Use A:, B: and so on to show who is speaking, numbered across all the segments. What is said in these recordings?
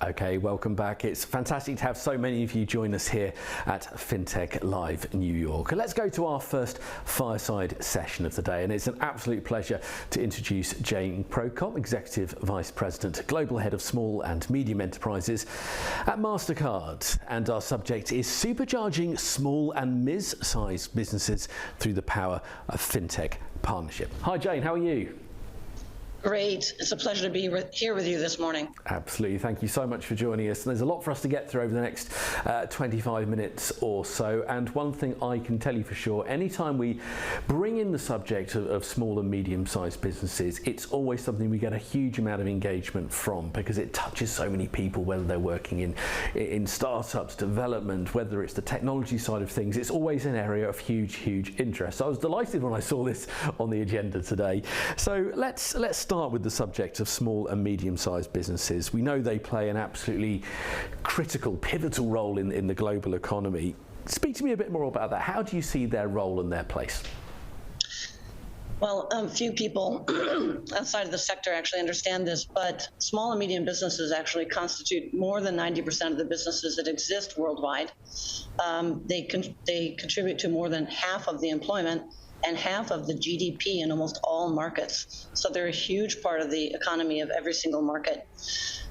A: Okay, welcome back. It's fantastic to have so many of you join us here at FinTech Live New York. And let's go to our first fireside session of the day. And it's an absolute pleasure to introduce Jane Prokop, Executive Vice President, Global Head of Small and Medium Enterprises at Mastercard. And our subject is supercharging small and mid-sized businesses through the power of FinTech partnership. Hi Jane, how are you?
B: Great. It's a pleasure to be here with you this morning.
A: Absolutely. Thank you so much for joining us. And there's a lot for us to get through over the next 25 minutes or so. And one thing I can tell you for sure, anytime we bring in the subject of small and medium-sized businesses, it's always something we get a huge amount of engagement from because it touches so many people, whether they're working in startups, development, whether it's the technology side of things. It's always an area of huge interest. So I was delighted when I saw this on the agenda today. So let's start with the subject of small and medium-sized businesses. We know they play an absolutely critical, pivotal role in the global economy. Speak to me a bit more about that. How do you see their role and their place?
B: Well, few people outside of the sector actually understand this, but small and medium businesses actually constitute more than 90% of the businesses that exist worldwide. They contribute to more than half of the employment and half of the GDP in almost all markets. So they're a huge part of the economy of every single market.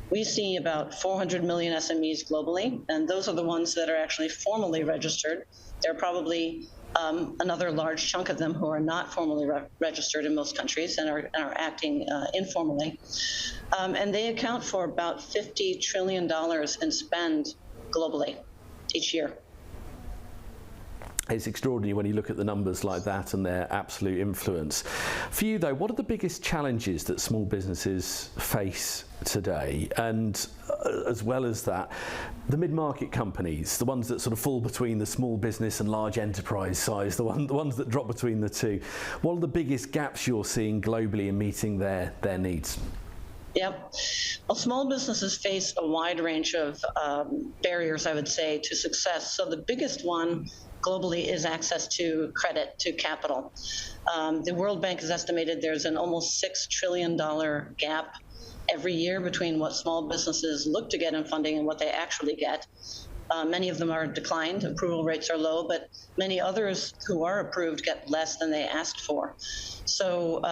B: We see about 400 million SMEs globally, and those are the ones that are actually formally registered. There are probably another large chunk of them who are not formally registered in most countries and are acting informally. And they account for about $50 trillion in spend globally each year.
A: It's extraordinary when you look at the numbers like that and their absolute influence. For you though, what are the biggest challenges that small businesses face today? And as well as that, the mid-market companies, the ones that sort of fall between the small business and large enterprise size, the ones that drop between the two, what are the biggest gaps you're seeing globally in meeting their needs?
B: Yep. Well, small businesses face a wide range of barriers, I would say, to success. So the biggest one globally is access to credit, to capital. The World Bank has estimated there's an almost $6 trillion gap every year between what small businesses look to get in funding and what they actually get. Many of them are declined, approval rates are low, but many others who are approved get less than they asked for. So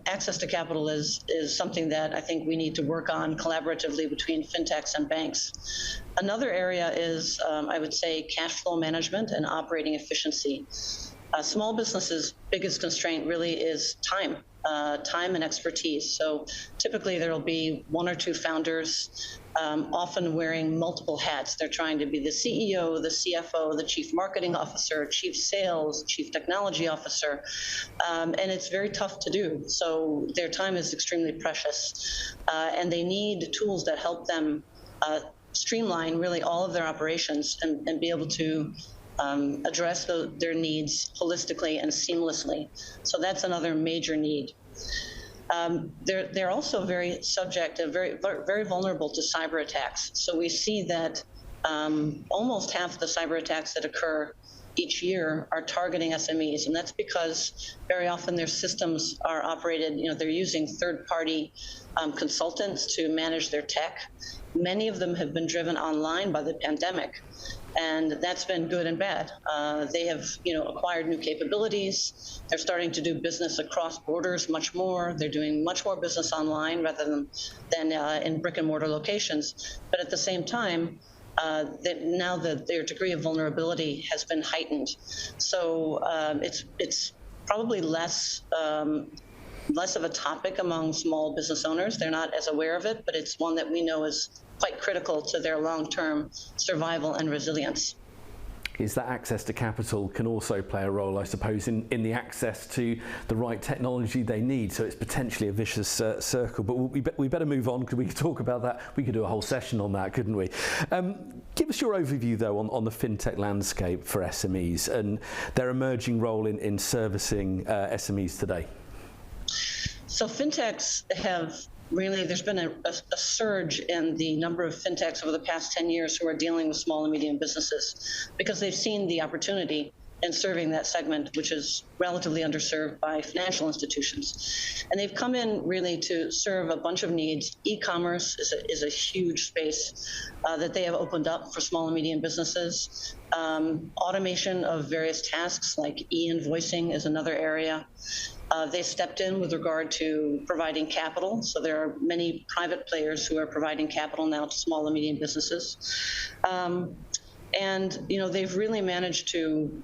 B: access to capital is something that I think we need to work on collaboratively between fintechs and banks. Another area is, I would say, cash flow management and operating efficiency. Small businesses' biggest constraint really is time and expertise. So typically there will be one or two founders, often wearing multiple hats. They're trying to be the CEO, the CFO, the chief marketing officer, chief sales, chief technology officer, and it's very tough to do. So their time is extremely precious, and they need tools that help them streamline really all of their operations and be able to address their needs holistically and seamlessly. So that's another major need. They're also very very vulnerable to cyber attacks. So we see that almost half the cyber attacks that occur each year are targeting SMEs, and that's because very often their systems are operated, they're using third-party consultants to manage their tech. Many of them have been driven online by the pandemic, and that's been good and bad. They have, acquired new capabilities. They're starting to do business across borders much more. They're doing much more business online rather than in brick and mortar locations. But at the same time, now their degree of vulnerability has been heightened. So it's probably less of a topic among small business owners. They're not as aware of it, but it's one that we know is quite critical to their long-term survival and resilience.
A: Is that access to capital can also play a role, I suppose, in the access to the right technology they need. So it's potentially a vicious circle. But we better move on because we could talk about that. We could do a whole session on that, couldn't we? Give us your overview, though, on the fintech landscape for SMEs and their emerging role in servicing SMEs today.
B: So fintechs have really, there's been a surge in the number of fintechs over the past 10 years who are dealing with small and medium businesses because they've seen the opportunity in serving that segment, which is relatively underserved by financial institutions. And they've come in really to serve a bunch of needs. E-commerce is a huge space that they have opened up for small and medium businesses. Automation of various tasks like e-invoicing is another area. They stepped in with regard to providing capital. So there are many private players who are providing capital now to small and medium businesses. And they've really managed to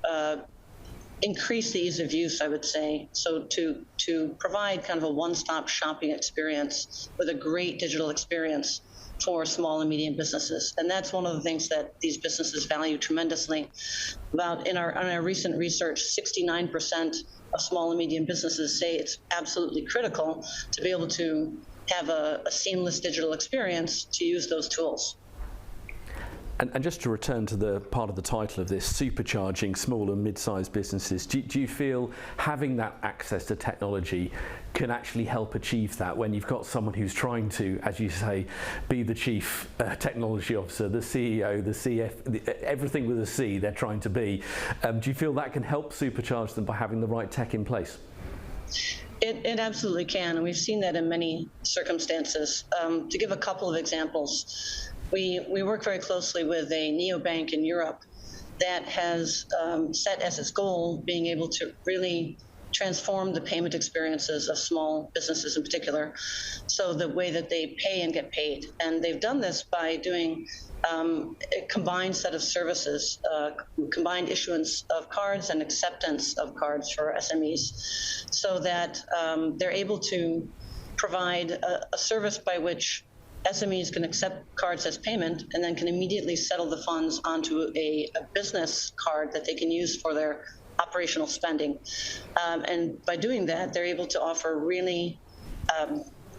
B: increase the ease of use, I would say. So to provide kind of a one-stop shopping experience with a great digital experience for small and medium businesses. And that's one of the things that these businesses value tremendously. In our recent research, 69% of small and medium businesses say it's absolutely critical to be able to have a seamless digital experience to use those tools.
A: And just to return to the part of the title of this, supercharging small and mid-sized businesses, do you feel having that access to technology can actually help achieve that when you've got someone who's trying to, as you say, be the chief technology officer, the CEO, the CF, everything with a C they're trying to be? Do you feel that can help supercharge them by having the right tech in place?
B: It absolutely can, and we've seen that in many circumstances. To give a couple of examples, we work very closely with a neobank in Europe that has set as its goal being able to really transform the payment experiences of small businesses in particular, so the way that they pay and get paid. And they've done this by doing a combined set of services, combined issuance of cards and acceptance of cards for SMEs, so that they're able to provide a service by which SMEs can accept cards as payment and then can immediately settle the funds onto a business card that they can use for their operational spending. And by doing that, they're able to offer really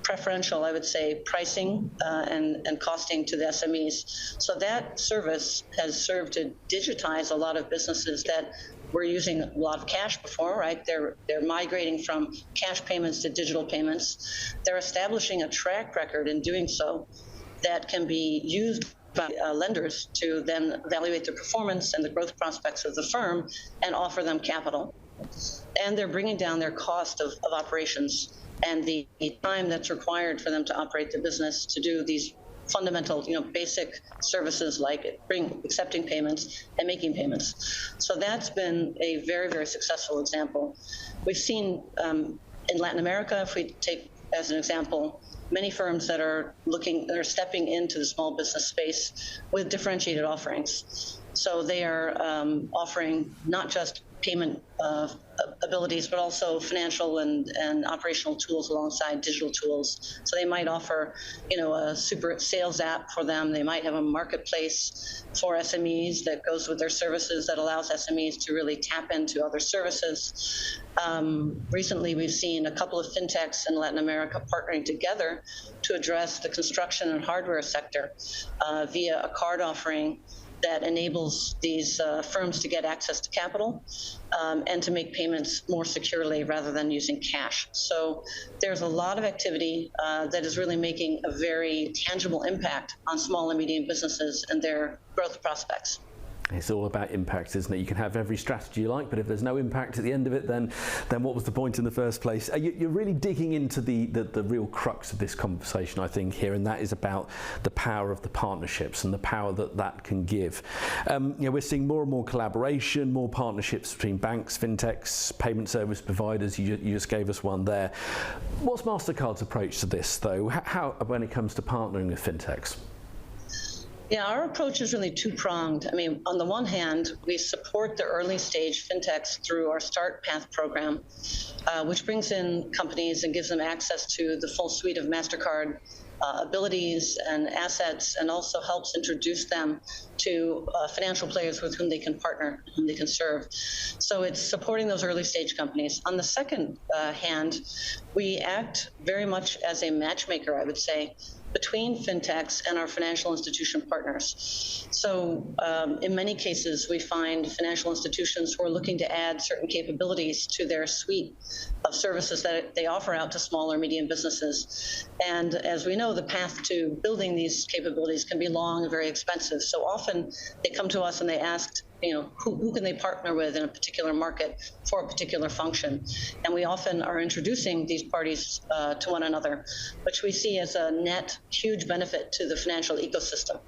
B: preferential, I would say, pricing and costing to the SMEs. So that service has served to digitize a lot of businesses that were using a lot of cash before, right? They're migrating from cash payments to digital payments. They're establishing a track record in doing so that can be used by lenders to then evaluate the performance and the growth prospects of the firm and offer them capital. And they're bringing down their cost of operations and the time that's required for them to operate the business to do these fundamental, basic services like accepting payments and making payments. So that's been a very, very successful example. We've seen in Latin America, if we take as an example, many firms that are stepping into the small business space with differentiated offerings. So they are offering not just payment abilities, but also financial and operational tools alongside digital tools. So they might offer, a super sales app for them. They might have a marketplace for SMEs that goes with their services that allows SMEs to really tap into other services. Recently, we've seen a couple of fintechs in Latin America partnering together to address the construction and hardware sector via a card offering that enables these firms to get access to capital and to make payments more securely rather than using cash. So there's a lot of activity that is really making a very tangible impact on small and medium businesses and their growth prospects.
A: It's all about impact, isn't it? You can have every strategy you like, but if there's no impact at the end of it, then what was the point in the first place? You're really digging into the real crux of this conversation, I think, here, and that is about the power of the partnerships and the power that can give. We're seeing more and more collaboration, more partnerships between banks, fintechs, payment service providers. You just gave us one there. What's Mastercard's approach to this, though? How when it comes to partnering with fintechs?
B: Yeah, our approach is really two-pronged. I mean, on the one hand, we support the early stage fintechs through our Start Path program, which brings in companies and gives them access to the full suite of Mastercard abilities and assets, and also helps introduce them to financial players with whom they can partner, whom they can serve. So it's supporting those early stage companies. On the second hand, we act very much as a matchmaker, I would say, between fintechs and our financial institution partners. So in many cases, we find financial institutions who are looking to add certain capabilities to their suite of services that they offer out to small or medium businesses. And as we know, the path to building these capabilities can be long and very expensive. So often often they come to us and they ask, who can they partner with in a particular market for a particular function? And we often are introducing these parties to one another, which we see as a net huge benefit to the financial ecosystem.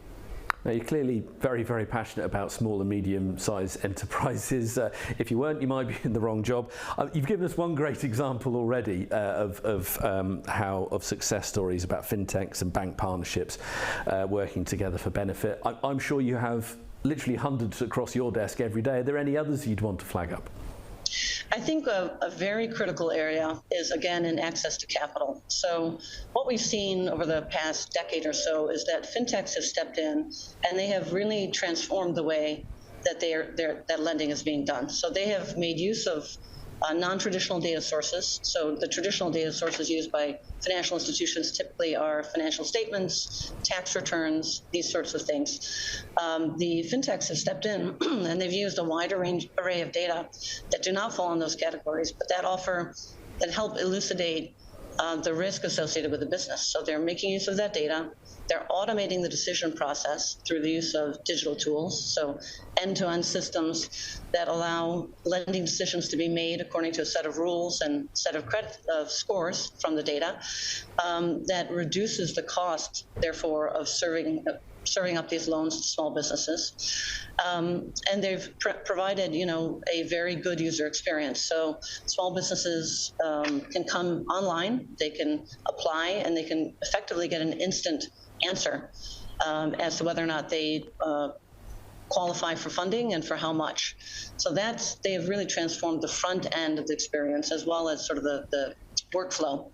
A: Now, you're clearly very, very passionate about small and medium-sized enterprises. If you weren't, you might be in the wrong job. You've given us one great example already of success stories about fintechs and bank partnerships working together for benefit. I'm sure you have literally hundreds across your desk every day. Are there any others you'd want to flag up?
B: I think a very critical area is, again, in access to capital. So what we've seen over the past decade or so is that fintechs have stepped in and they have really transformed the way that that lending is being done. So they have made use of non-traditional data sources. So the traditional data sources used by financial institutions typically are financial statements, tax returns, these sorts of things. The fintechs have stepped in and they've used a wide array of data that do not fall in those categories, but that help elucidate the risk associated with the business. So they're making use of that data. They're automating the decision process through the use of digital tools, so end-to-end systems that allow lending decisions to be made according to a set of rules and set of credit scores from the data that reduces the cost, therefore, of serving up these loans to small businesses. And they've provided, a very good user experience. So small businesses can come online, they can apply, and they can effectively get an instant answer as to whether or not they qualify for funding and for how much. So they have really transformed the front end of the experience as well as sort of the workflow.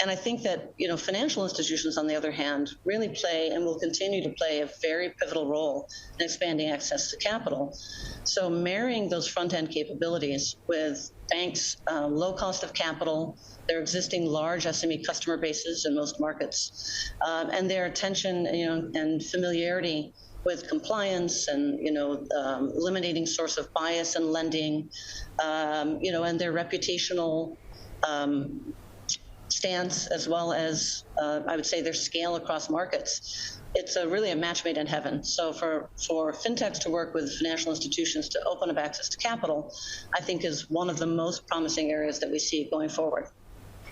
B: And I think that financial institutions, on the other hand, really play and will continue to play a very pivotal role in expanding access to capital. So marrying those front-end capabilities with banks' low cost of capital, their existing large SME customer bases in most markets, and their attention and familiarity with compliance and eliminating source of bias in lending, and their reputational stance, as well as I would say their scale across markets. It's really a match made in heaven. So for fintechs to work with financial institutions to open up access to capital, I think is one of the most promising areas that we see going forward.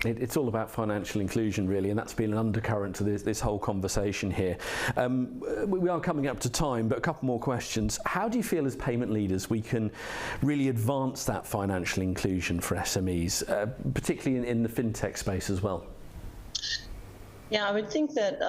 A: It's all about financial inclusion, really, and that's been an undercurrent to this whole conversation here. We are coming up to time, but a couple more questions. How do you feel as payment leaders we can really advance that financial inclusion for SMEs, particularly in the fintech space as well?
B: Yeah, I would think that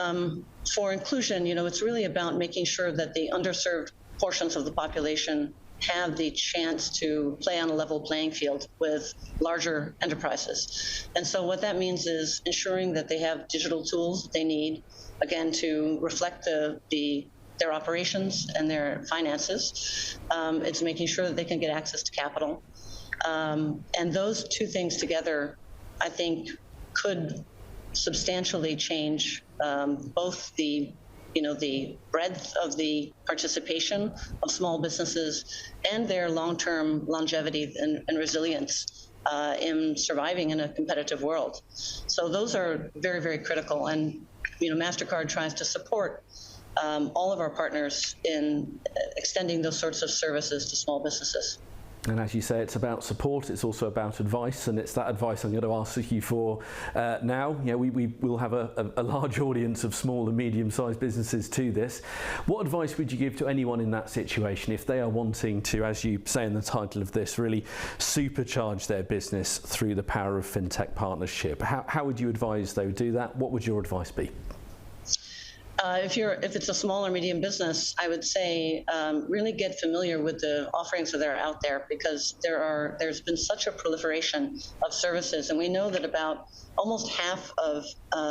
B: for inclusion, it's really about making sure that the underserved portions of the population have the chance to play on a level playing field with larger enterprises. And so what that means is ensuring that they have digital tools they need, again, to reflect their operations and their finances. It's making sure that they can get access to capital. And those two things together, I think, could substantially change both the breadth of the participation of small businesses and their long-term longevity and resilience in surviving in a competitive world. So those are very, very critical. And, Mastercard tries to support all of our partners in extending those sorts of services to small businesses.
A: And as you say, it's about support, it's also about advice, and it's that advice I'm going to ask you for now. We will have a large audience of small and medium-sized businesses to this. What advice would you give to anyone in that situation if they are wanting to, as you say in the title of this, really supercharge their business through the power of FinTech partnership? How would you advise they would do that? What would your advice be?
B: If it's a small or medium business, I would say really get familiar with the offerings that are out there, because there's been such a proliferation of services, and we know that about almost half of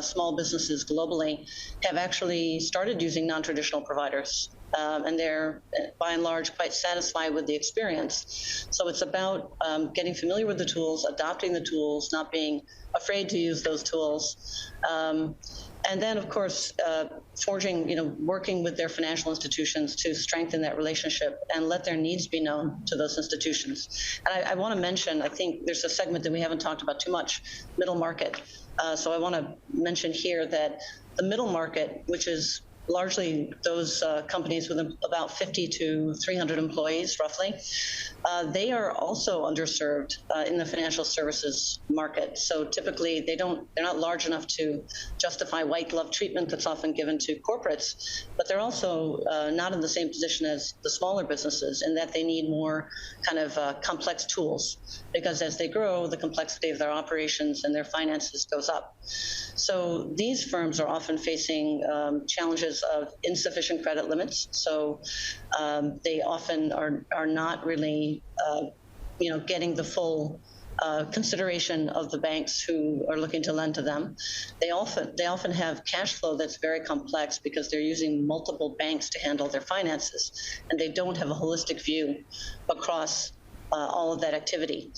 B: small businesses globally have actually started using non-traditional providers. And they're, by and large, quite satisfied with the experience. So it's about getting familiar with the tools, adopting the tools, not being afraid to use those tools. And then, of course, working with their financial institutions to strengthen that relationship and let their needs be known to those institutions. And I want to mention, I think there's a segment that we haven't talked about too much, middle market. So I want to mention here that the middle market, which is largely those companies with about 50 to 300 employees, roughly. They are also underserved in the financial services market. So typically, they're not large enough to justify white glove treatment that's often given to corporates, but they're also not in the same position as the smaller businesses in that they need more kind of complex tools, because as they grow, the complexity of their operations and their finances goes up. So these firms are often facing challenges of insufficient credit limits. So they often are not really, getting the full consideration of the banks who are looking to lend to them. They often have cash flow that's very complex because they're using multiple banks to handle their finances, and they don't have a holistic view across all of that activity.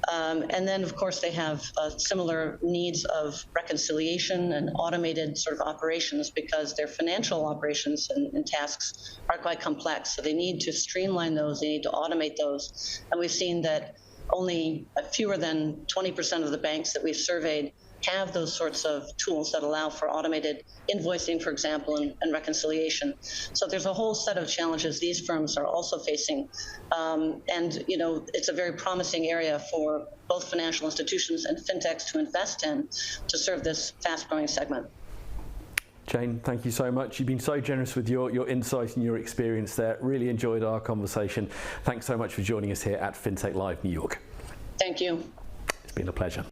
B: And then, of course, they have similar needs of reconciliation and automated sort of operations because their financial operations and tasks are quite complex. So they need to streamline those, they need to automate those. And we've seen that only fewer than 20% of the banks that we've surveyed have those sorts of tools that allow for automated invoicing, for example, and reconciliation. So there's a whole set of challenges these firms are also facing. And, it's a very promising area for both financial institutions and fintechs to invest in to serve this fast-growing segment.
A: Jane, thank you so much. You've been so generous with your insight and your experience there. Really enjoyed our conversation. Thanks so much for joining us here at FinTech Live New York.
B: Thank you.
A: It's been a pleasure.